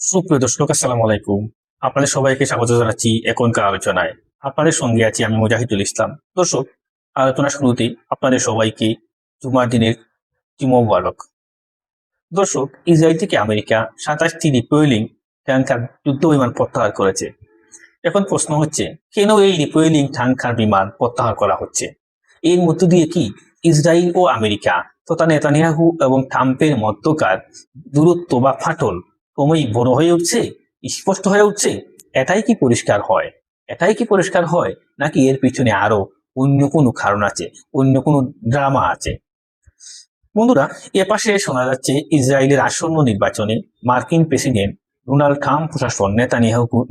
সুপ্রিয় দর্শক, আসসালামু আলাইকুম। আপনাদের সবাইকে স্বাগত জানাচ্ছি এখনকার আলোচনায়। আপনাদের সঙ্গে আছি আমি মুজাহিদুল ইসলাম। দর্শক, আলোচনা শুরুতেই আপনাদের সবাইকে জুমার দিনের মোবারক। দর্শক, ইসরায়েল থেকে আমেরিকা 27টি রিপোয়েলিং ট্যাঙ্কার যুদ্ধ বিমান প্রত্যাহার করেছে। এখন প্রশ্ন হচ্ছে, কেন এই রিপোয়েলিং ট্যাঙ্কার বিমান প্রত্যাহার করা হচ্ছে? এর মধ্য দিয়ে কি ইসরায়েল ও আমেরিকা তথা নেতানিয়াহু এবং ট্রাম্পের মধ্যকার দূরত্ব বা ফাটল ক্রমেই বড় হয়ে উঠছে, স্পষ্ট হয়ে উঠছে? এটাই কি পরিষ্কার হয় নাকি এর পিছনে আরো অন্য কোনো কারণ আছে, অন্য কোনো ড্রামা আছে? বন্ধুরা, এপাশে শোনা যাচ্ছে ইসরায়েলের আসন্ন নির্বাচনে মার্কিন প্রেসিডেন্ট ডোনাল্ড ট্রাম্প প্রশাসন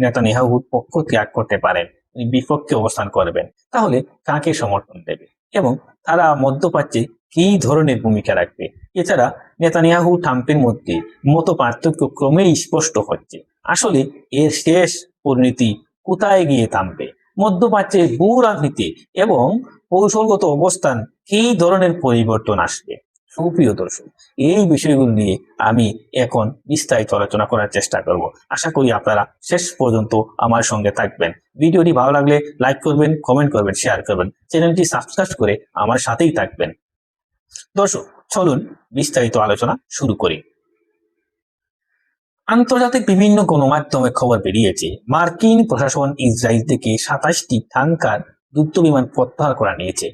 নেতানিয়াহুর পক্ষ ত্যাগ করতে পারেন, বিপক্ষে অবস্থান করবেন। তাহলে কাকে সমর্থন দেবে এবং তারা মধ্যপ্রাচ্যে কি ধরনের ভূমিকা রাখবে? এছাড়া নেতানিয়াহু ট্রাম্পের মধ্যে মত পার্থক্য ক্রমেই স্পষ্ট হচ্ছে। আসলে এর শেষ পরিণতি কোথায় গিয়ে থামবে? মধ্যপ্রাচ্যের ভূ রাজনীতি এবং কৌশলগত অবস্থান কি ধরনের পরিবর্তন আসবে? সুপ্রিয় দর্শক, এই বিষয়গুলো নিয়ে আমি এখন বিস্তারিত আলোচনা করার চেষ্টা করব। আশা করি আপনারা শেষ পর্যন্ত আমার সঙ্গে থাকবেন। ভিডিওটি ভালো লাগলে লাইক করবেন, কমেন্ট করবেন, শেয়ার করবেন, চ্যানেলটি সাবস্ক্রাইব করে আমার সাথেই থাকবেন। দর্শক, চলুন বিস্তারিত আলোচনা শুরু করি। আন্তর্জাতিক বিভিন্ন গণমাধ্যমে খবর বেরিয়েছে, মার্কিন প্রশাসন ইসরায়েল থেকে 27টি ট্যাঙ্কার যুদ্ধ বিমান প্রত্যাহার করা নিয়েছে।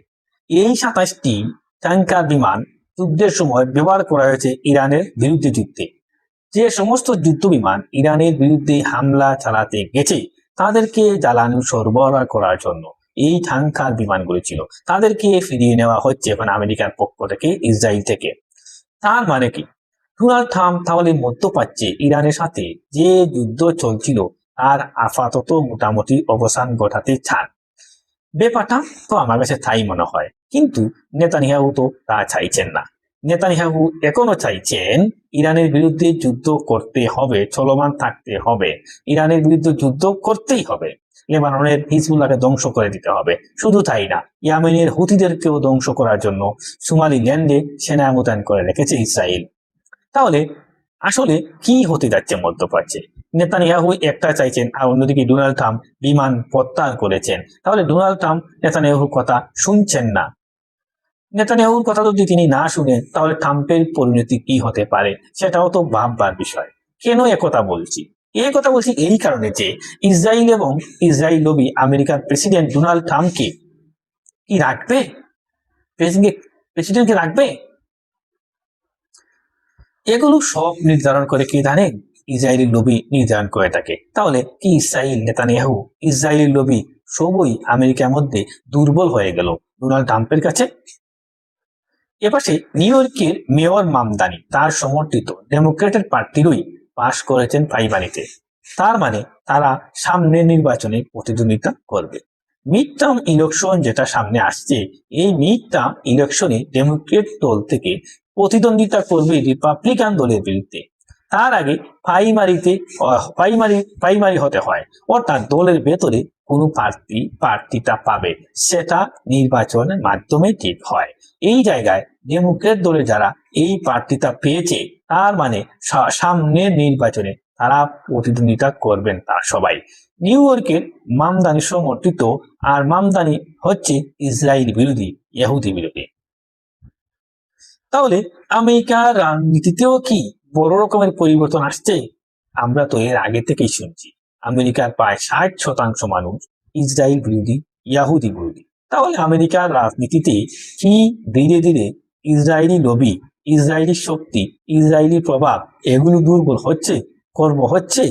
এই 27টি ট্যাঙ্কার বিমান যুদ্ধের সময় ব্যবহার করা হয়েছে ইরানের বিরুদ্ধে যুদ্ধে। যে সমস্ত যুদ্ধ বিমান ইরানের বিরুদ্ধে হামলা চালাতে গেছে তাদেরকে জ্বালানি সরবরাহ করার জন্য এই ট্যাঙ্কার বিমানগুলি ছিল, তাদেরকে ফিরিয়ে নেওয়া হচ্ছে এখন আমেরিকার পক্ষ থেকে, ইসরায়েল থেকে। তার মানে কি, ডোনাল্ড ট্রাম্প তাহলে মধ্যপ্রাচ্যে ইরানের সাথে যে যুদ্ধ চলছিল তার আপাতত মোটামুটি অবসান ঘটাতে চান। ব্যাপারটা তো আমার কাছে তাই মনে হয়, কিন্তু নেতানিয়াহু তো তা চাইছেন না। নেতানিয়াহু এখনো চাইছেন ইরানের বিরুদ্ধে যুদ্ধ করতে হবে, চলমান থাকতে হবে, ইরানের বিরুদ্ধে যুদ্ধ করতেই হবে, লেবাননের হিজবুল্লাহকে ধ্বংস করে দিতে হবে। শুধু তাই না, ইয়ামেনের হুতিদেরকেও ধ্বংস করার জন্য সোমালিল্যান্ডে সেনা মোতায়েন করে রেখেছে ইসরায়েল। তাহলে আসলে কি হতে যাচ্ছে মধ্যপ্রাচ্যে? নেতানিয়াহু একটা চাইছেন আর অন্যদিকে ডোনাল্ড ট্রাম্প বিমান প্রত্যাহার করেছেন। তাহলে ডোনাল্ড ট্রাম্প নেতানিয়াহুর কথা শুনছেন না। নেতানিয়াহুর কথা যদি তিনি না শুনেন তাহলে ট্রাম্পের পরিণতি কি হতে পারে সেটাও তো ভাববার বিষয়। কেন একথা বলছি? এই কথা বলছি এই কারণে যে ইসরায়েল এবং ইসরায়েল লবি আমেরিকার প্রেসিডেন্ট ডোনাল্ড ট্রাম্পকে কি রাখবে? প্রেসিডেন্টকে রাখবে? এগুলো সব নির্ধারণ করে কে জানেন? ইসরায়েলি লবি নির্ধারণ করে থাকে। তাহলে কি ইসরায়েল, নেতানিয়াহু, ইসরায়েলি লবি সবই আমেরিকার মধ্যে দুর্বল হয়ে গেল ডোনাল্ড ট্রাম্পের কাছে? এপাশে নিউ ইয়র্কের মেয়র মামদানি তার সমর্থিত ডেমোক্রেটের প্রার্থীরই পাশ করেছেন প্রাইমারিতে। তার মানে তারা সামনের নির্বাচনে প্রতিদ্বন্দ্বিতা করবে। মিড টার্ম ইলেকশন যেটা সামনে আসছে, এই মিড টার্ম ইলেকশনে ডেমোক্রেট দল থেকে প্রতিদ্বন্দ্বিতা করবে রিপাবলিকান দলের বিরুদ্ধে। তার আগে প্রাইমারি হতে হয়, অর্থাৎ দলের ভেতরে কোনো প্রার্থীটা পাবে সেটা নির্বাচনের মাধ্যমে ঠিক হয়। এই জায়গায় ডেমোক্রেট দলে যারা এই প্রার্থীটা পেয়েছে তার মানে সামনের নির্বাচনে তারা প্রতিদ্বন্দ্বিতা করবেন তারা সবাই। নিউ ইয়র্কের মামদানি সমর্থিত, আর মামদানি হচ্ছে ইসরায়েল বিরোধী, ইহুদি বিরোধী। তাহলে আমেরিকার রাজনীতিতেও কি বড় রকমের পরিবর্তন আসছে? আমরা তো এর আগে থেকেই শুনছি আমেরিকার প্রায় 60% মানুষ ইসরায়েল বিরোধী, ইয়াহুদি বিরোধী। তাহলে আমেরিকার রাজনীতিতে কি ধীরে ধীরে ইসরায়েলি লবি, ইসরায়েলি শক্তি, ইসরায়েলি প্রভাব এগুলো দুর্বল হচ্ছে, কর্ম হচ্ছে?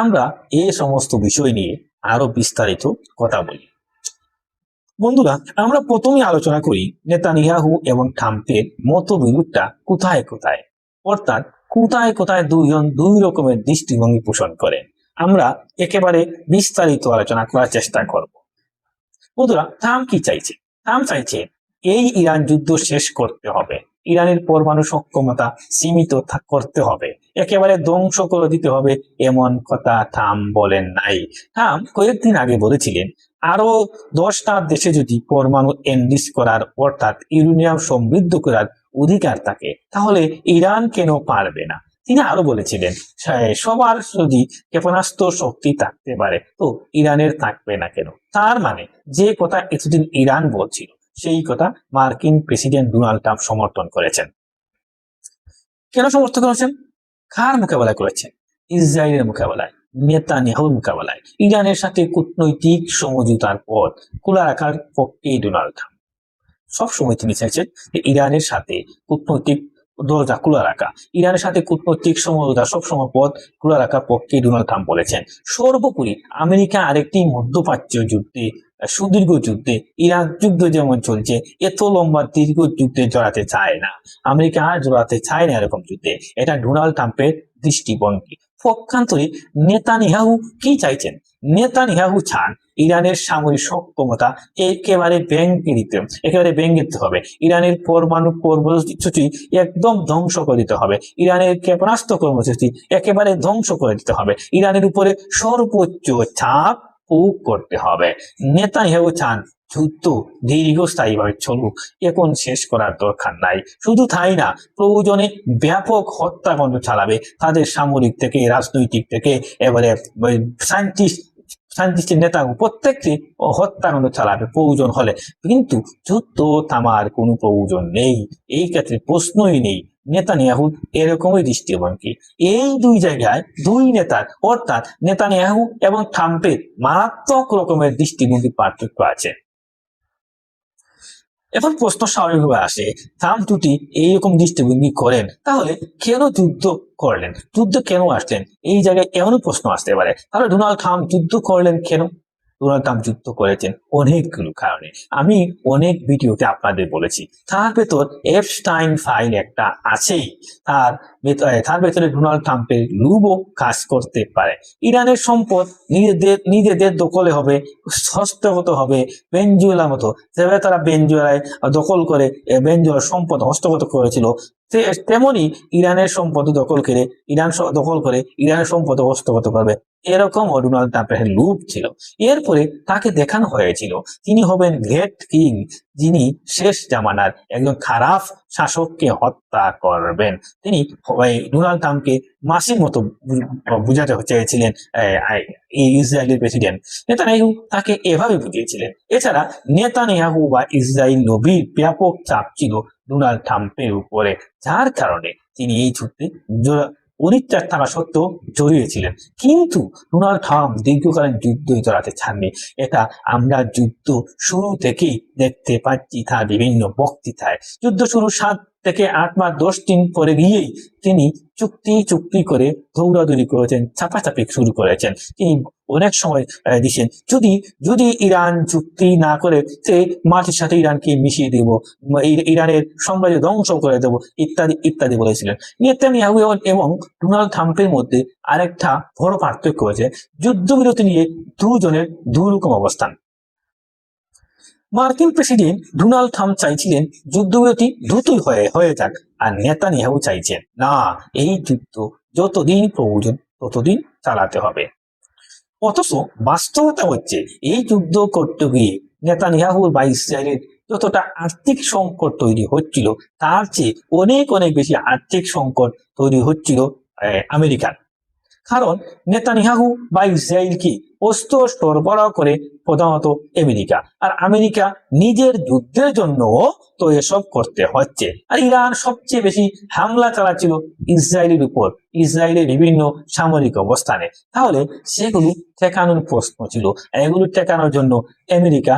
আমরা এই সমস্ত বিষয় নিয়ে আরো বিস্তারিত কথা বলি। বন্ধুরা, আমরা প্রথমেই আলোচনা করি নেতানিয়াহু এবং ট্রাম্পের মতবিরোধটা কোথায় কোথায়, অর্থাৎ কোথায় কোথায় দুইজন দুই রকমের দৃষ্টিভঙ্গি পোষণ করেন। আমরা একেবারে বিস্তারিত আলোচনা করার চেষ্টা করব। বন্ধুরা, ট্রাম্প কি চাইছে? ট্রাম্প চাইছে এই ইরান যুদ্ধ শেষ করতে হবে, ইরানের পরমাণু সক্ষমতা সীমিত করতে হবে, একেবারে ধ্বংস করে দিতে হবে, এমন কথা ট্রাম্প বলেন নাই। ট্রাম্প কয়েকদিন আগে বলেছিলেন আরো 10টা দেশে যদি পরমাণু এনরিচ করার অর্থাৎ ইউরেনিয়াম সমৃদ্ধ করার অধিকার থাকে তাহলে ইরান কেন পারবে না? তিনি আরো বলেছিলেন, সবার যদি ক্ষেপণাস্ত্র শক্তি থাকতে পারে তো ইরানের থাকবে না কেন? তার মানে যে কথা এতদিন ইরান বলছিল সেই কথা মার্কিন প্রেসিডেন্ট ডোনাল্ড ট্রাম্প সমর্থন করেছেন। কেন সমর্থন করেছেন? কার মোকাবেলা করেছেন? ইসরায়েলের মোকাবেলায়, নেতানিয়াহুর মোকাবেলায়। ইরানের সাথে কূটনৈতিক সমঝোতার পথ খোলা রাখার পক্ষে ডোনাল্ড ট্রাম্প। সবসময় তিনি চাইছেন যে ইরানের সাথে কূটনৈতিক দরজা খোলা রাখা, ইরানের সাথে কূটনৈতিক সমঝোতা সবসময় পথ খোলা রাখার পক্ষে ডোনাল্ড ট্রাম্প বলেছেন। সর্বোপরি আমেরিকা আরেকটি মধ্যপ্রাচ্য যুদ্ধে, সুদীর্ঘ যুদ্ধে, ইরাক যুদ্ধ যেমন চলছে, এত লম্বা দীর্ঘ যুদ্ধে জড়াতে চায় না। আমেরিকা আর জড়াতে চায় না এরকম যুদ্ধে। এটা ডোনাল্ড ট্রাম্পের দৃষ্টিভঙ্গি। পক্ষান্তরে নেতানিয়াহু কি চাইছেন? নেতানিয়াহু চান ইরানের সামরিক সক্ষমতা একেবারে ভেঙে দিতে হবে। ইরানের পরমাণু কর্মসূচি একদম ধ্বংস করে দিতে হবে। ইরানের ক্ষেপণাস্ত্র কর্মসূচি একেবারে ধ্বংস করে দিতে হবে। ইরানের উপরে সর্বোচ্চ চাপ প্রয়োগ করতে হবে। নেতানিয়াহু চান যুদ্ধ দীর্ঘস্থায়ীভাবে চলুক, এখন শেষ করার দরকার নাই। শুধু তাই না, প্রয়োজনে ব্যাপক হত্যাকাণ্ড চালাবে, তাদের সামরিক থেকে, রাজনৈতিক থেকে, এবারে সায়েন্টিস্টের নেতা প্রত্যেকটি হত্যাকাণ্ড চালাবে প্রয়োজন হলে। কিন্তু যুদ্ধ থামার কোনো প্রয়োজন নেই, এই ক্ষেত্রে প্রশ্নই নেই। নেতানিয়াহু এরকমই দৃষ্টিভঙ্গি। এই দুই জায়গায় দুই নেতার, অর্থাৎ নেতানিয়াহু এবং ট্রাম্পের মারাত্মক রকমের দৃষ্টিভঙ্গির পার্থক্য আছে। এখন প্রশ্ন স্বাভাবিকভাবে আসে, ট্রাম্প যদি এইরকম দৃষ্টিভঙ্গি করেন তাহলে কেন যুদ্ধ করলেন, যুদ্ধ কেন আসলেন? এই জায়গায় এমনও প্রশ্ন আসতে পারে, তাহলে ডোনাল্ড ট্রাম্প যুদ্ধ করলেন কেন? ডোনাল্ড ট্রাম্প যুদ্ধ করেছেন অনেকগুলো কারণে। আমি অনেক ভিডিওতে আপনাদের বলেছি, তার ভেতর এপস্টাইন ফাইল একটা আছেই। তার ভেতরে ডোনাল্ড ট্রাম্পের লুবও কাজ করতে পারে। ইরানের সম্পদ নিজেদের দখলে হবে, হস্তগত হবে, ভেনেজুয়েলার মতো। যেভাবে তারা ভেনেজুয়েলায় দখল করে ভেনেজুয়েলার সম্পদ হস্তগত করেছিল, তেমনি ইরানের সম্পদ দখল করে ইরানের সম্পদ হস্তগত করবে, এরকম ডোনাল্ড ট্রাম্পের লুপ ছিল। এরপরে তাকে দেখানো হয়েছিল তিনি হবেন গ্রেট কিং, যিনি শেষ জামানার একজন খারাপ শাসককে হত্যা করবেন। তিনি ডোনাল্ড ট্রাম্পকে মাসির মতো বুঝাতে চেয়েছিলেন ইসরায়েলের প্রেসিডেন্ট। নেতানিয়াহু তাকে এভাবে বুঝিয়েছিলেন। এছাড়া নেতানিয়াহু বা ইসরায়েল নবীর ব্যাপক চাপ ছিল ডোনাল্ড ট্রাম্পের উপরে, যার কারণে তিনি এই যুদ্ধে অনিচ্ছার থাকা সত্ত্বেও জড়িয়েছিলেন। কিন্তু ডোনাল্ড ট্রাম্প দীর্ঘকালীন যুদ্ধে জড়াতে চাননি। এটা আমরা যুদ্ধ শুরু থেকেই দেখতে পাচ্ছি তার বিভিন্ন বক্তৃতায়। যুদ্ধ শুরু 7 থেকে 8 মাস 10 দিন পরে গিয়েই তিনি চুক্তি করে দৌড়াদৌড়ি করেছেন, চাপাচাপি শুরু করেছেন। তিনি অনেক সময় দিচ্ছেন, যদি ইরান চুক্তি না করে সে মাটির সাথে ইরানকে মিশিয়ে দেব, ইরানের সাম্রাজ্য ধ্বংস করে দেব, ইত্যাদি ইত্যাদি বলেছিলেন। নেতানিয়াহু এবং ডোনাল্ড ট্রাম্পের মধ্যে আরেকটা বড় পার্থক্য হয়েছে, যুদ্ধবিরতি নিয়ে দুজনের দুরকম অবস্থান। মার্কিন প্রেসিডেন্ট ডোনাল্ড ট্রাম্প চাইছিলেন যুদ্ধবিরতি দ্রুতই হয়ে যাক, আর নেতানিয়াহু চাইছেন না, এই যুদ্ধ যতদিন প্রয়োজন ততদিন চালাতে হবে। অথচ বাস্তবতা হচ্ছে এই যুদ্ধ করতে গিয়ে নেতানিয়াহুর বা ইসরায়েলের যতটা আর্থিক সংকট তৈরি হচ্ছিল, তার চেয়ে অনেক অনেক বেশি আর্থিক সংকট তৈরি হচ্ছিল আমেরিকার। কারণ নেতানিয়াহু বা ইসরায়েলকে অস্ত্র সরবরাহ করে প্রধানত আমেরিকা, আর আমেরিকা নিজের যুদ্ধের জন্য তো এসব করতে হচ্ছে। আর ইরান সবচেয়ে বেশি হামলা চালাচ্ছিল ইসরায়েলের উপর, ইসরায়েলের বিভিন্ন সামরিক অবস্থানে। তাহলে সেগুলো ঠেকানোর প্রশ্ন ছিল। এগুলো ঠেকানোর জন্য আমেরিকা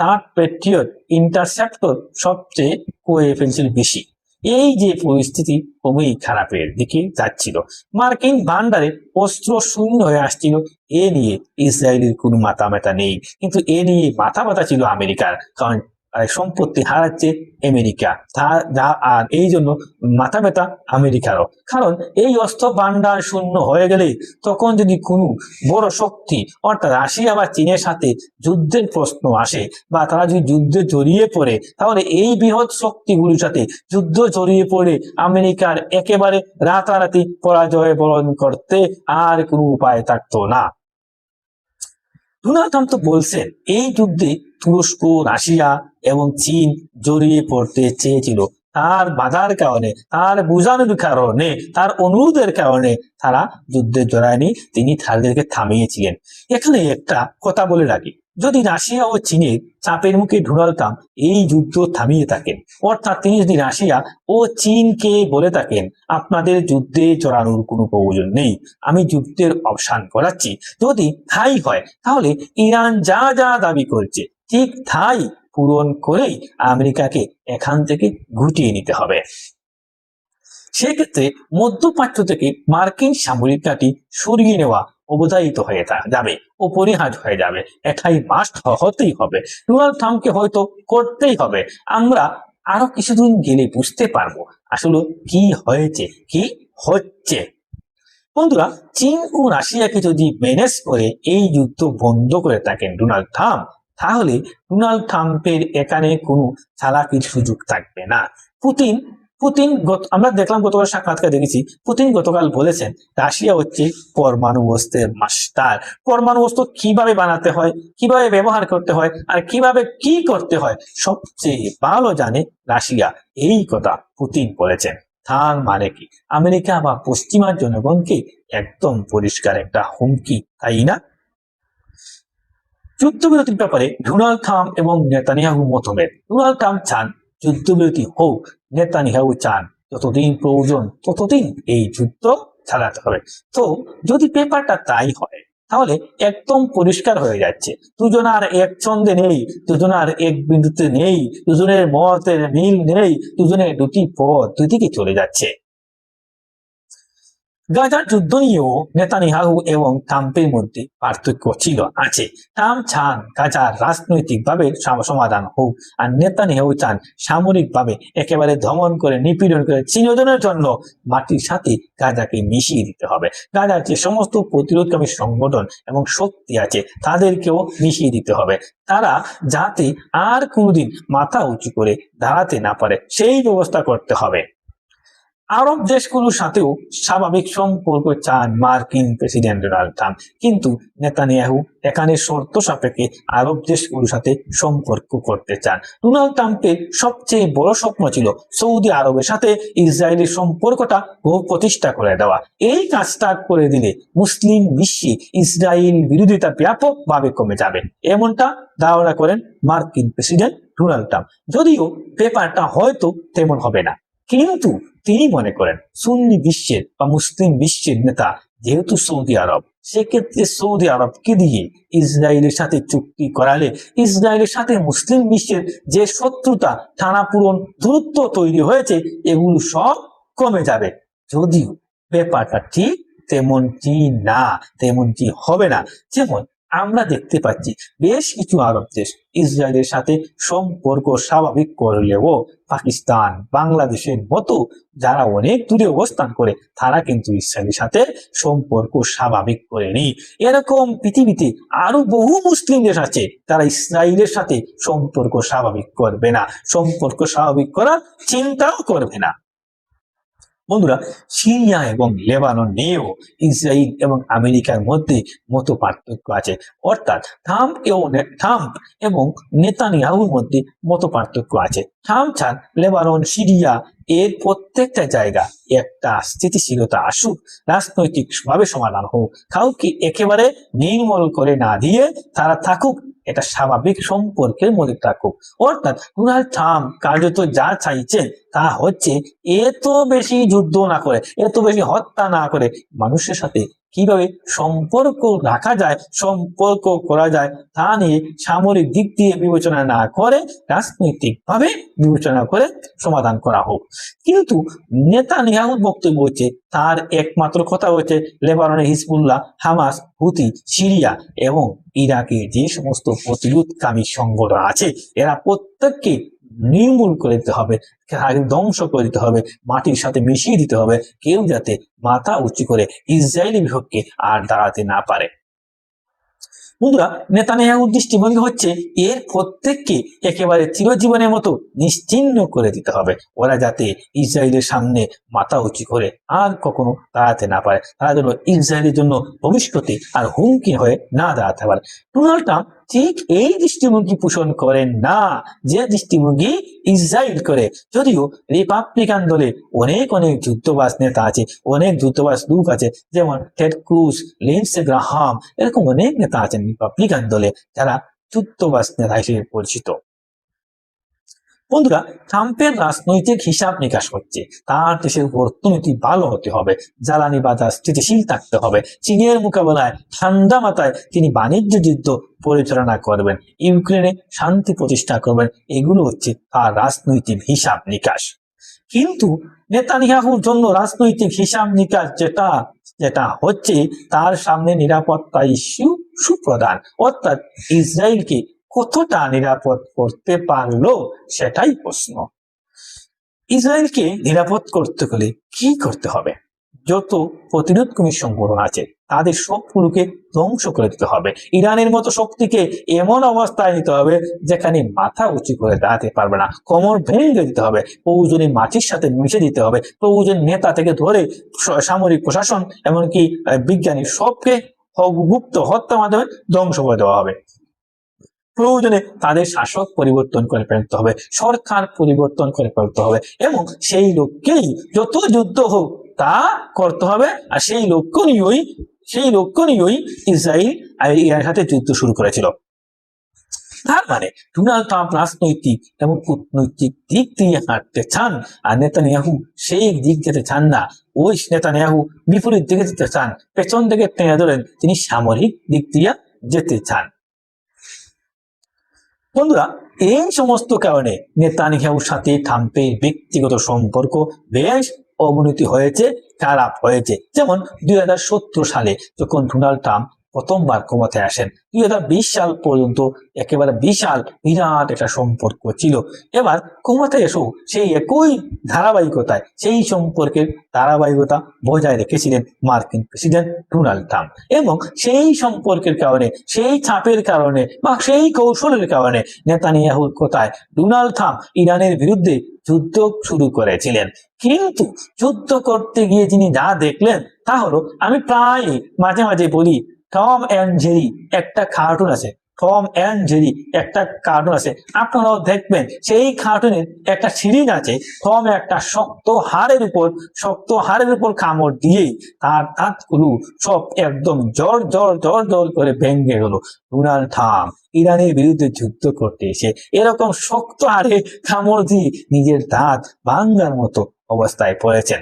তার প্যাট্রিয়ট ইন্টারসেপ্টর সবচেয়ে করে ফেলছিল বেশি। এই যে পরিস্থিতি খুবই খারাপের দিকে যাচ্ছিল, মার্কিন ভান্ডারে অস্ত্র শূন্য হয়ে আসছিল, এ নিয়ে ইসরায়েলের কোনো মাথা ব্যথা নেই। কিন্তু এ নিয়ে মাথা ব্যথা ছিল আমেরিকার, কারণ সম্পত্তি হারাচ্ছে আমেরিকা, আর এই জন্য মাথা ব্যথা আমেরিকারও। কারণ এই অস্ত্র ভান্ডার শূন্য হয়ে গেলে তখন যদি কোনো বড় শক্তি অর্থাৎ রাশিয়া বা চীনের সাথে যুদ্ধের প্রশ্ন আসে, বা তারা যদি যুদ্ধে জড়িয়ে পড়ে, তাহলে এই বৃহৎ শক্তিগুলির সাথে যুদ্ধ জড়িয়ে পড়ে আমেরিকার একেবারে রাতারাতি পরাজয় বরণ করতে আর কোনো উপায় থাকতো না। ডোনাল্ড ট্রাম্প তো বলছেন এই যুদ্ধে তুরস্ক, রাশিয়া এবং চীন জড়িয়ে পড়তে চেয়েছিল, তার বাধার কারণে, তার বোঝানোর কারণে, তার অনুরোধের কারণে তারা যুদ্ধে জড়ায়নি, তিনি তাদেরকে থামিয়েছিলেন। এখানে একটা কথা বলে রাখি, যদি রাশিয়া ও চীনের চাপের মুখে ডোনাল্ড ট্রাম্প এই যুদ্ধ থামিয়ে থাকেন, অর্থাৎ তিনি যদি রাশিয়া ও চীনকে বলে থাকেন আপনাদের যুদ্ধে জড়ানোর কোনো প্রয়োজন নেই, আমি যুদ্ধের অবসান করাচ্ছি, যদি তাই হয় তাহলে ইরান যা যা দাবি করছে ঠিক তাই পূরণ করেই আমেরিকাকে এখান থেকে গুটিয়ে নিতে হবে। সেক্ষেত্রে মধ্যপ্রাচ্য থেকে মার্কিন সামরিক ঘাঁটি সরিয়ে নেওয়া অবধারিত হয়ে যাবে, অপরিহার্য হয়ে যাবে, এটাই মাস্ট হতেই হবে, ডোনাল্ড ট্রাম্পকে হয়তো করতেই হবে। আমরা আরো কিছুদিন গেলে বুঝতে পারবো আসলে কি হয়েছে, কি হচ্ছে। বন্ধুরা, চীন ও রাশিয়াকে যদি ম্যানেজ করে এই যুদ্ধ বন্ধ করে থাকেন ডোনাল্ড ট্রাম্প, তাহলে ডোনাল্ড ট্রাম্পের এখানে কোনো চালাকির সুযোগ থাকবে না। পুতিন পুতিন আমরা দেখলাম গতকাল সাক্ষাৎকার দেখেছি, পুতিন গতকাল বলেছেন রাশিয়া হচ্ছে পরমাণু অস্ত্রের মাস্টার, পরমাণু অস্ত্র কিভাবে বানাতে হয়, কিভাবে ব্যবহার করতে হয় আর কিভাবে কি করতে হয় সবচেয়ে ভালো জানে রাশিয়া, এই কথা পুতিন বলেছেন। তার মানে কি আমেরিকা বা পশ্চিমা জনগণকে একদম পরিষ্কার একটা হুমকি, তাই না? যুদ্ধবিরতির ব্যাপারে ডোনাল্ড ট্রাম্প এবং নেতানিয়াহু মতভেদ। ডোনাল্ড ট্রাম্প চান যুদ্ধবিরতি হোক, নেতানিয়াহু চান যতদিন প্রয়োজন ততদিন এই যুদ্ধ চালাতে হবে। তো যদি পেপারটা তাই হয় তাহলে একদম পরিষ্কার হয়ে যাচ্ছে দুজন আর এক ছন্দে নেই, দুজন আর এক বিন্দুতে নেই, দুজনের মতের মিল নেই, দুজনের দুটি পথ দুদিকে চলে যাচ্ছে। গাজার যুদ্ধ নিয়েও নেতানিয়াহু এবং ট্রাম্পের মধ্যে পার্থক্য আছে। ট্রাম্প চান গাজার রাজনৈতিকভাবে সমাধান হোক, আর নেতানিয়াহু চান সামরিকভাবে একেবারে দমন করে নিপীড়ন করে চিরদিনের জন্য মাটির সাথে গাজাকে মিশিয়ে দিতে হবে। গাজার যে সমস্ত প্রতিরোধকামী সংগঠন এবং শক্তি আছে তাদেরকেও মিশিয়ে দিতে হবে, তারা যাতে আর কোনোদিন মাথা উঁচু করে দাঁড়াতে না পারে সেই ব্যবস্থা করতে হবে। আরব দেশগুলোর সাথেও স্বাভাবিক সম্পর্ক চান মার্কিন প্রেসিডেন্ট ডোনাল্ড ট্রাম্প, কিন্তু নেতানিয়াহু এখানে শর্ত সাপেক্ষে আরব দেশগুলোর সাথে সম্পর্ক করতে চান। ডোনাল্ড ট্রাম্পের সবচেয়ে বড় স্বপ্ন ছিল সৌদি আরবের সাথে ইসরায়েলের সম্পর্কটা প্রতিষ্ঠা করে দেওয়া। এই কাজটা করে দিলে মুসলিম বিশ্বে ইসরায়েল বিরোধিতা ব্যাপকভাবে কমে যাবে, এমনটা ধারণা করেন মার্কিন প্রেসিডেন্ট ডোনাল্ড ট্রাম্প। যদিও ব্যাপারটা হয়তো তেমন হবে না, কিন্তু তিনি মনে করেন সুন্নি বিশ্বের বা মুসলিম বিশ্বের নেতা যেহেতু সৌদি আরব, সেক্ষেত্রে সৌদি আরবকে দিয়ে ইসরায়েলের সাথে চুক্তি করালে ইসরায়েলের সাথে মুসলিম বিশ্বের যে শত্রুতা, টানাপূরণ, দূরত্ব তৈরি হয়েছে এগুলো সব কমে যাবে। যদিও ব্যাপারটা ঠিক তেমনটি না, তেমনটি হবে না। যেমন আমরা দেখতে পাচ্ছি বেশ কিছু আরব দেশ ইসরায়েলের সাথে সম্পর্ক স্বাভাবিক করলেও পাকিস্তান, বাংলাদেশের মতো যারা অনেক দূরে অবস্থান করে তারা কিন্তু ইসরায়েলের সাথে সম্পর্ক স্বাভাবিক করেনি। এরকম পৃথিবীতে আরো বহু মুসলিম দেশ আছে তারা ইসরায়েলের সাথে সম্পর্ক স্বাভাবিক করবে না, সম্পর্ক স্বাভাবিক করার চিন্তাও করবে না। বন্ধুরা, সিরিয়া এবং লেবানন নিয়েও ইসরায়েল এবং আমেরিকার মধ্যে মত পার্থক্য আছে, অর্থাৎ ট্রাম্প এবং নেতানিয়াহুর মধ্যে মত পার্থক্য আছে। ট্রাম্প চান লেবানন, সিরিয়া এর প্রত্যেকটা জায়গা একটা স্থিতিশীলতা আসুক, রাজনৈতিক ভাবে সমাধান হোক, কাউকে একেবারে নির্মূল করে না দিয়ে তারা থাকুক, এটা স্বাভাবিক সম্পর্কের মধ্যে থাকুক। অর্থাৎ ডোনাল্ড ট্রাম্প কার্যত যা চাইছেন তা হচ্ছে এত বেশি যুদ্ধ না করে, এত বেশি হত্যা না করে মানুষের সাথে কিভাবে সম্পর্ক রাখা যায়, সম্পর্ক করা যায় তা নিয়ে সামরিক দিক দিয়ে বিবেচনা না করে রাজনৈতিক ভাবে বিবেচনা করে সমাধান করা হোক। কিন্তু নেতানিয়াহুর বক্তব্য হচ্ছে, তার একমাত্র কথা হচ্ছে লেবাননে হিজবুল্লাহ, হামাস, হুতি, সিরিয়া এবং ইরাকে যে সমস্ত প্রতিরোধকামী সংগঠন আছে এরা প্রত্যেককে নির্মূল করে দিতে হবে, ধ্বংস করে দিতে হবে, মাটির সাথে মিশিয়ে দিতে হবে, কেউ যাতে মাথা উঁচু করে ইসরায়েলি বিপক্ষে আর দাঁড়াতে না পারে। বন্ধুরা, নেতানিয়াহুর দৃষ্টিভঙ্গি হচ্ছে এর প্রত্যেককে একেবারে চিরজীবনের মতো নিশ্চিহ্ন করে দিতে হবে, ওরা যাতে ইসরায়েলের সামনে মাথা উঁচু করে আর কখনো দাঁড়াতে না পারে, তারা যেন ইসরায়েলের জন্য ভবিষ্যতে আর হুমকি হয়ে না দাঁড়াতে পারে। ডোনাল্ড ট্রাম্প ঠিক এই দৃষ্টিভঙ্গি পোষণ করেন না যে দৃষ্টিভঙ্গি ইসরায়েল করে। যদিও রিপাবলিকান দলে অনেক অনেক যুদ্ধবাজ নেতা আছে, অনেক যুদ্ধবাজ লোক আছে, যেমন টেড ক্রুজ, লিন্ডসে গ্রাহাম, এরকম অনেক নেতা আছেন রিপাবলিকান দলে যারা যুদ্ধবাজ নেতা হিসেবে পরিচিত। বন্ধুরা, ট্রাম্পের রাজনৈতিক হিসাব নিকাশ হচ্ছে তার দেশের অর্থনীতি ভালো হতে হবে, জ্বালানি বাজার স্থিতিশীল থাকতে হবে, চীনের মোকাবেলায় ঠান্ডা মাথায় তিনি বাণিজ্য যুদ্ধ পরিচালনা করবেন, ইউক্রেনে শান্তি প্রতিষ্ঠা করবেন। এগুলো হচ্ছে তার রাজনৈতিক হিসাব নিকাশ। কিন্তু নেতানিয়াহুর জন্য রাজনৈতিক হিসাব নিকাশ যেটা হচ্ছে তার সামনে নিরাপত্তা ইস্যু সুপ্রধান, অর্থাৎ ইসরায়েলকে কতটা নিরাপদ করতে পারলো সেটাই প্রশ্ন। ইসরায়েলকে নিরাপদ করতে হলে কি করতে হবে? যত প্রতিরোধকামী সংগঠন আছে তাদের সবগুলোকে ধ্বংস করে দিতে হবে। ইরানের মতো শক্তিকে এমন অবস্থায় নিতে হবে যেখানে মাথা উঁচু করে দাঁড়াতে পারবে না, কোমর ভেঙে দিতে হবে, প্রয়োজনে মাটির সাথে মিশে দিতে হবে, প্রয়োজন নেতা থেকে ধরে সামরিক প্রশাসন এমনকি বিজ্ঞানী সবকে গুপ্ত হত্যার মাধ্যমে ধ্বংস করে দেওয়া হবে। প্রয়োজনে তাদের শাসক পরিবর্তন করে ফেলতে হবে, সরকার পরিবর্তন করে ফেলতে হবে, এবং সেই লক্ষ্যেই যত যুদ্ধ হোক তা করতে হবে। আর সেই লক্ষ্য নিয়েই ইসরায়েল ইরানের সাথে যুদ্ধ শুরু করেছিল। তার মানে ডোনাল্ড ট্রাম্প রাজনৈতিক এবং কূটনৈতিক দিক দিয়ে হাঁটতে চান, আর নেতানিয়াহু সেই দিক যেতে চান না। ওই নেতানিয়াহু বিপরীত দিকে যেতে চান, পেছন থেকে টেনে ধরেন, তিনি সামরিক দিক দিয়ে যেতে চান। বন্ধুরা, এই সমস্ত কারণে নেতানিয়াহুর সাথে ট্রাম্পের ব্যক্তিগত সম্পর্ক বেশ অবনতি হয়েছে, খারাপ হয়েছে। যেমন 2017 সালে যখন ডোনাল্ড ট্রাম্প প্রথমবার ক্ষমতায় আসেন, 2020 সাল পর্যন্ত একেবারে বিশাল বিরাট একটা সম্পর্ক ছিল। এবার ক্ষমতায় এসেও সেই একই ধারাবাহিকতায় সেই সম্পর্কের ধারাবাহিকতা বজায় রেখেছিলেন মার্কিন প্রেসিডেন্ট ডোনাল্ড ট্রাম্প, এবং সেই সম্পর্কের কারণে, সেই চাপের কারণে বা সেই কৌশলের কারণে নেতানিয়াহুর কথায় ডোনাল্ড ট্রাম্প ইরানের বিরুদ্ধে যুদ্ধ শুরু করেছিলেন। কিন্তু যুদ্ধ করতে গিয়ে তিনি যা দেখলেন তা হলো, আমি প্রায় মাঝে মাঝে বলি, টম অ্যান্ড জেরি একটা কার্টুন আছে, টম অ্যান্ড জেরি একটা কার্টুন আছে, আপনারাও দেখবেন। সেই কার্টুনের একটা সিরিজ আছে, টম একটা শক্ত হাড়ের উপর কামড় দিয়েই তার দাঁতগুলো সব একদম জর জর জর জর করে ভেঙে গেল। ডোনাল্ড ট্রাম্প ইরানের বিরুদ্ধে যুদ্ধ করতে এসে এরকম শক্ত হাড়ে কামড় দিয়ে নিজের দাঁত ভাঙার মতো অবস্থায় পড়েছেন,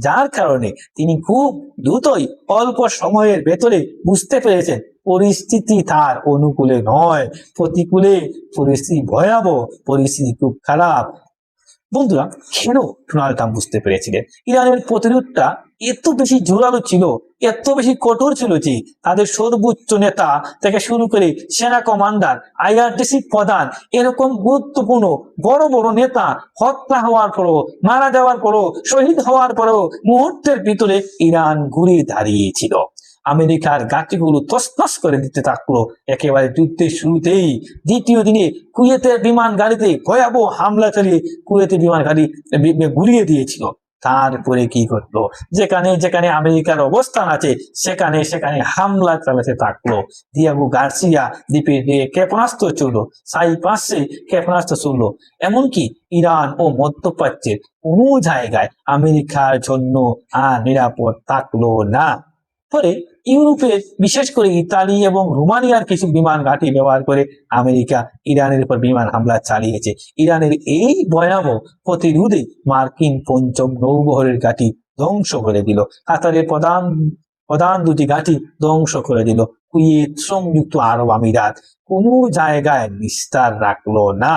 যার কারণে তিনি খুব দ্রুতই অল্প সময়ের ভেতরে বুঝতে পেরেছেন পরিস্থিতি তার অনুকূলে নয়, প্রতিকূলে, পরিস্থিতি ভয়াবহ, পরিস্থিতি খুব খারাপ। বন্ধুরা, কেন ডোনাল্ড ট্রাম্প বুঝতে পেরেছিলেন? ইরানের প্রতিরোধটা এত বেশি জোরালো ছিল, এত বেশি কঠোর ছিল যে তাদের সর্বোচ্চ নেতা থেকে শুরু করে সেনা কমান্ডার, আইআরজিসি প্রধান, এরকম গুরুত্বপূর্ণ বড় বড় নেতা হত্যা হওয়ার পরও, মারা যাওয়ার পরও, শহীদ হওয়ার পরও মুহূর্তের ভিতরে ইরান ঘুরে দাঁড়িয়েছিল। আমেরিকার ঘাঁটিগুলো তছনছ করে দিতে থাকলো একেবারে যুদ্ধের শুরুতেই। দ্বিতীয় দিনে কুয়েতের বিমান গাড়িতে ভয়াবহ হামলা চালিয়ে কুয়েতের বিমান গাড়ি ঘুরিয়ে দিয়েছিল। তারপরে কি করলো, যেখানে যেখানে আমেরিকার অবস্থান আছে সেখানে সেখানে হামলা চালাতে থাকলো। দিয়াগো গার্সিয়া দ্বীপে ক্ষেপণাস্ত্র চললো, সাইপ্রাসে ক্ষেপণাস্ত্র চললো, এমনকি ইরান ও মধ্যপ্রাচ্যের কোনো জায়গায় আমেরিকার জন্য আর নিরাপদ থাকলো না। ফলে ইউরোপের, বিশেষ করে ইতালি এবং রোমানিয়ার কিছু বিমান ঘাঁটি ব্যবহার করে আমেরিকা ইরানের উপর বিমান হামলা চালিয়েছে। ইরানের এই ভয়াবহ প্রতিরোধে মার্কিন পঞ্চম নৌবহরের ঘাঁটি ধ্বংস করে দিল, কাতারের প্রধান দুটি ঘাঁটি ধ্বংস করে দিল, কুয়েত, সংযুক্ত আরব আমিরাত কোনো জায়গায় নিস্তার রাখলো না।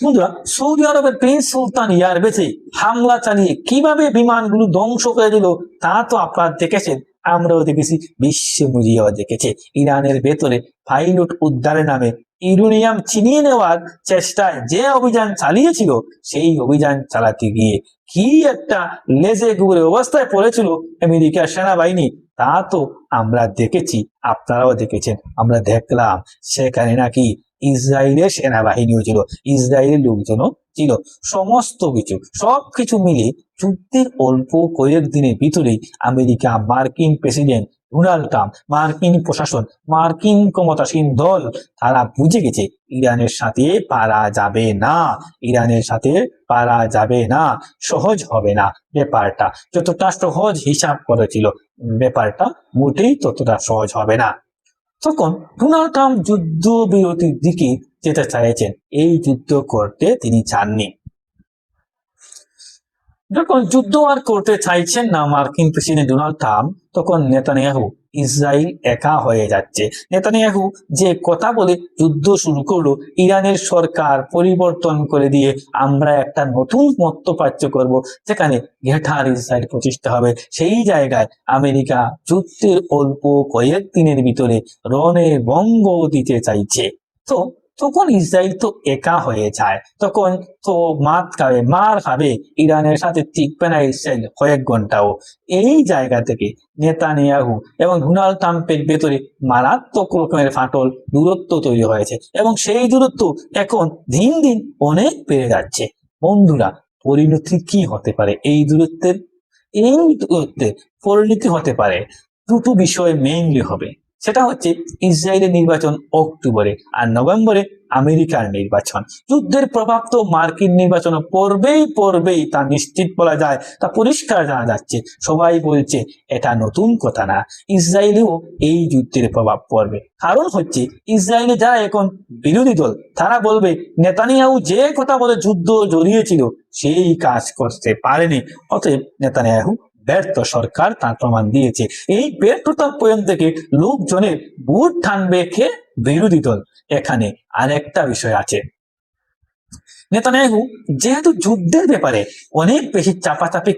বন্ধুরা, সৌদি আরবের প্রিন্স সুলতান এয়ারবেসে হামলা চালিয়ে কিভাবে বিমানগুলো ধ্বংস করে দিল তা তো আপনারা দেখেছেন, আমরাও দেখেছি, বিশ্ব মিডিয়াও দেখেছে। ইরানের ভেতরে পাইলট উদ্ধারের নামে ইউরেনিয়াম ছিনিয়ে নেওয়ার চেষ্টায় যে অভিযান চালিয়েছিল, সেই অভিযান চালাতে গিয়ে কি একটা লেজে গুড়ে অবস্থায় পড়েছিল আমেরিকার সেনাবাহিনী তা তো আমরা দেখেছি, আপনারাও দেখেছেন, আমরা দেখলাম। সেখানে নাকি ইসরায়েলের সেনাবাহিনীও ছিল, ইসরায়েলের লোকজনও ছিল, সমস্ত কিছু সবকিছু মিলে যুদ্ধের অল্প কয়েক দিনের ভিতরেই আমেরিকা, মার্কিন প্রেসিডেন্ট ডোনাল্ড ট্রাম্প, মার্কিন প্রশাসন, মার্কিন ক্ষমতাসীন দল তারা বুঝে গেছে ইরানের সাথে পারা যাবে না, ইরানের সাথে পারা যাবে না, সহজ হবে না ব্যাপারটা। যতটা সহজ হিসাব করেছিল ব্যাপারটা মোটেই ততটা সহজ হবে না। তখন ডোনাল্ড ট্রাম্প যুদ্ধ বিরতির দিকে যেতে চাইছেন, এই যুদ্ধ করতে তিনি চাননি। যখন যুদ্ধ আর করতে চাইছেন না মার্কিন প্রেসিডেন্ট ডোনাল্ড ট্রাম্প, তখন নেতানিয়াহু ইসরায়েল একা হয়ে যাচ্ছে। নেতানিয়াহু যে কথা বলে যুদ্ধ শুরু করলো, ইরানের সরকার পরিবর্তন করে দিয়ে আমরা একটা নতুন মধ্যপ্রাচ্য করব, যেখানে গ্রেটার ইসরায়েল প্রতিষ্ঠা হবে, সেই জায়গায় আমেরিকা যুদ্ধের অল্প কয়েকদিনের ভিতরে রণের ভঙ্গ দিতে চাইছে। তো তখন ইসরায়েল তো একা হয়ে যায়, তখন তো মার খাবে, ইরানের সাথে টিকবে না ইসরায়েল কয়েক ঘন্টাও। এই জায়গা থেকে নেতানিয়াহু এবং ডোনাল্ড ট্রাম্পের ভেতরে মারাত্মক রকমের ফাটল, দূরত্ব তৈরি হয়েছে এবং সেই দূরত্ব এখন দিন দিন অনেক বেড়ে যাচ্ছে। বন্ধুরা, পরিণতি কি হতে পারে এই দূরত্বের? এই দূরত্বের পরিণতি হতে পারে দুটো বিষয় মেইনলি হবে। সেটা হচ্ছে ইসরায়েলের নির্বাচন অক্টোবরে, আর নভেম্বরে আমেরিকার নির্বাচন। যুদ্ধের প্রভাব তো মার্কিন নির্বাচন পড়বেই তা নিশ্চিত বলা যায়, তা পরিষ্কার জানা যাচ্ছে। সবাই বলছে এটা নতুন কথা না, ইসরায়েলেও এই যুদ্ধের প্রভাব পড়বে। কারণ হচ্ছে ইসরায়েলে যারা এখন বিরোধী দল, তারা বলবে নেতানিয়াহু যে কথা বলে যুদ্ধ জড়িয়েছিল সেই কাজ করতে পারেনি, অতএব নেতানিয়াহু ব্যর্থ সরকার, তার প্রমাণ দিয়েছে। এই ব্যর্থতার পয়েন্ট থেকে লোকজনের বুট টানবে কে? বিরোধী দল। এখানে আরেকটা বিষয় আছে, নেতানিয়াহু যেহেতু যুদ্ধের ব্যাপারে অনেক বেশি চাপাচাপি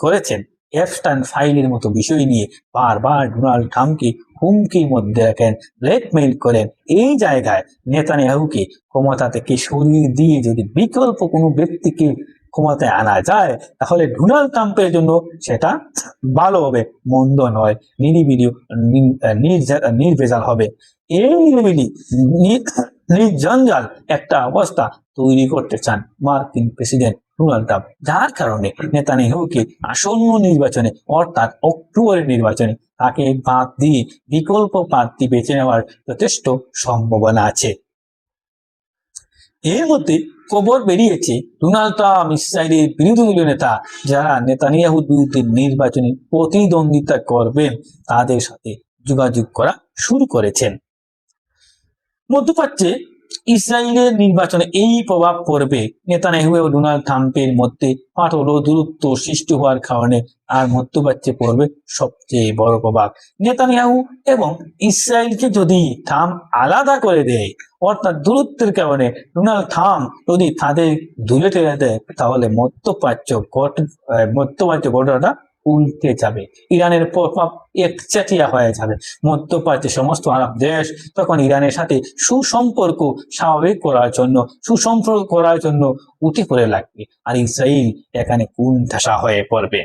করেছেন, এফস্টাইন ফাইলের মতো বিষয় নিয়ে বারবার ডোনাল্ড ট্রাম্পকে হুমকির মধ্যে রাখেন, ব্ল্যাকমেইল করেন। এই জায়গায় নেতানিয়াহুকে ক্ষমতা থেকে সরিয়ে দিয়ে যদি বিকল্প কোনো ব্যক্তিকে ক্ষমতায় আনা যায়, তাহলে ডোনাল্ড ট্রাম্পের জন্য সেটা ভালো হবে, মন্দ নয়, নিরিবিলি নির্ভেজাল হবে। এই নিরিবিলি নির্জঞ্জাল একটা অবস্থা তৈরি করতে চান মার্কিন প্রেসিডেন্ট ডোনাল্ড ট্রাম্প, যার কারণে নেতানিয়াহুকে আসন্ন নির্বাচনে, অর্থাৎ অক্টোবরের নির্বাচনে তাকে বাদ দিয়ে বিকল্প প্রার্থী বেছে নেওয়ার যথেষ্ট সম্ভাবনা আছে। এর মধ্যে খবর বেরিয়েছে ডোনাল্ড ট্রাম্প ইসরায়েলের বিরোধী দলীয় নেতা যারা নেতানিয়াহুর বিরুদ্ধে নির্বাচনে প্রতিদ্বন্দ্বিতা করবেন তাদের সাথে যোগাযোগ করা শুরু করেছেন। মধ্যপ্রাচ্যে ইসরায়েলের নির্বাচনে এই প্রভাব পড়বে নেতানিয়াহু ও ডোনাল্ড ট্রাম্পের মধ্যে ফাটল ও দূরত্ব সৃষ্টি হওয়ার কারণে, আর মধ্যপ্রাচ্যে পড়বে সবচেয়ে বড় প্রভাব। নেতানিয়াহু এবং ইসরায়েলকে যদি ট্রাম্প আলাদা করে দেয়, অর্থাৎ দূরত্বের কারণে ডোনাল্ড ট্রাম্প যদি তাদের দূরে টেনে দেয়, তাহলে মধ্যপ্রাচ্য ঘটনাটা উল্টে যাবে, ইরানের প্রভাব একচাটিয়া হয়ে যাবে। মধ্যপ্রাচ্যের সমস্ত আরব দেশ তখন ইরানের সাথে সুসম্পর্ক করার জন্য উঠে পড়ে লাগবে, আর ইসরায়েল এখানে কোণঠাসা হয়ে পড়বে।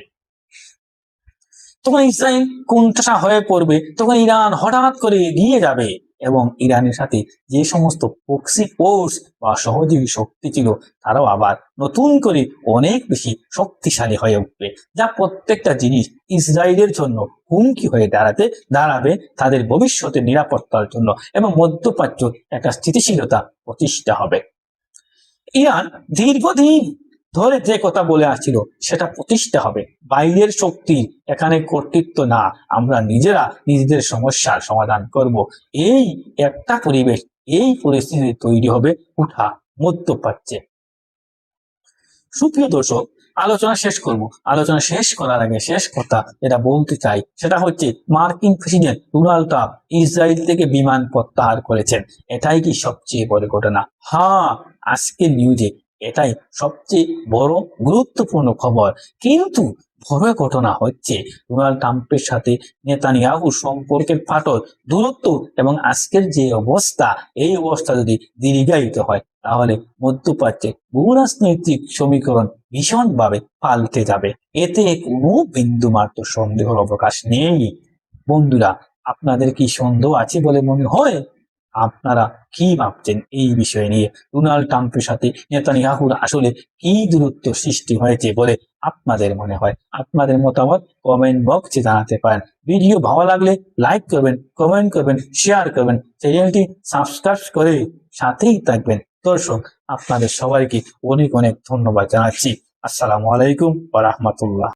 তখন ইরান হঠাৎ করে এগিয়ে যাবে এবং ইরানের সাথে যে সমস্ত প্রক্সি ফোর্স বা সহযোগী শক্তি ছিল, তারাও আবার নতুন করে অনেক বেশি শক্তিশালী হয়ে উঠবে, যা প্রত্যেকটা জিনিস ইসরায়েলের জন্য হুমকি হয়ে দাঁড়াবে তাদের ভবিষ্যতের নিরাপত্তার জন্য, এবং মধ্যপ্রাচ্য একটা স্থিতিশীলতা প্রতিষ্ঠা হবে। ইরান দীর্ঘদিন ধরে যে কথা বলে আসছিল সেটা প্রতিষ্ঠা হবে। বাইরের শক্তি এখানে কর্তৃত্ব না, আমরা নিজেরা নিজেদের সমস্যার সমাধান করব। এই একটা পরিবেশ, এই পরিস্থিতি তৈরি হবে উঠা মধ্যপ্রাচ্যে। সুপ্রিয় দর্শক, আলোচনা শেষ করার আগে শেষ কথা যেটা বলতে চাই সেটা হচ্ছে মার্কিন প্রেসিডেন্ট ডোনাল্ড ট্রাম্প ইসরায়েল থেকে বিমান প্রত্যাহার করেছেন। এটাই কি সবচেয়ে বড় ঘটনা? হ্যাঁ, আজকের নিউজে এটাই সবচেয়ে বড় গুরুত্বপূর্ণ খবর। কিন্তু বড় ঘটনা হচ্ছে ডোনাল্ড ট্রাম্পের সাথে নেতানিয়াহুর সম্পর্কের ফাটল, দূরত্ব এবং আজকের যে অবস্থা, এই অবস্থা যদি দীর্ঘায়িত হয়, তাহলে মধ্যপ্রাচ্যে ভূরাজনৈতিক সমীকরণ ভীষণভাবে পাল্টে যাবে। এতে কোনো বিন্দুমাত্র সন্দেহের অবকাশ নেই। বন্ধুরা, আপনাদের কি সন্দেহ আছে বলে মনে হয়? আপনারা কি ভাবছেন এই বিষয় নিয়ে? ডোনাল্ড ট্রাম্পের সাথে নেতানিয়াহুর আসলে কি দূরত্ব সৃষ্টি হয়েছে বলে আপনাদের মনে হয়। আপনাদের মতামত কমেন্ট বক্সে জানাতে পারেন। ভিডিও ভালো লাগলে লাইক করবেন, কমেন্ট করবেন, শেয়ার করবেন, চ্যানেলটি সাবস্ক্রাইব করে সাথেই থাকবেন। দর্শক, আপনাদের সবাইকে অনেক অনেক ধন্যবাদ জানাচ্ছি। আসসালামু আলাইকুম ওয়া রাহমাতুল্লাহ।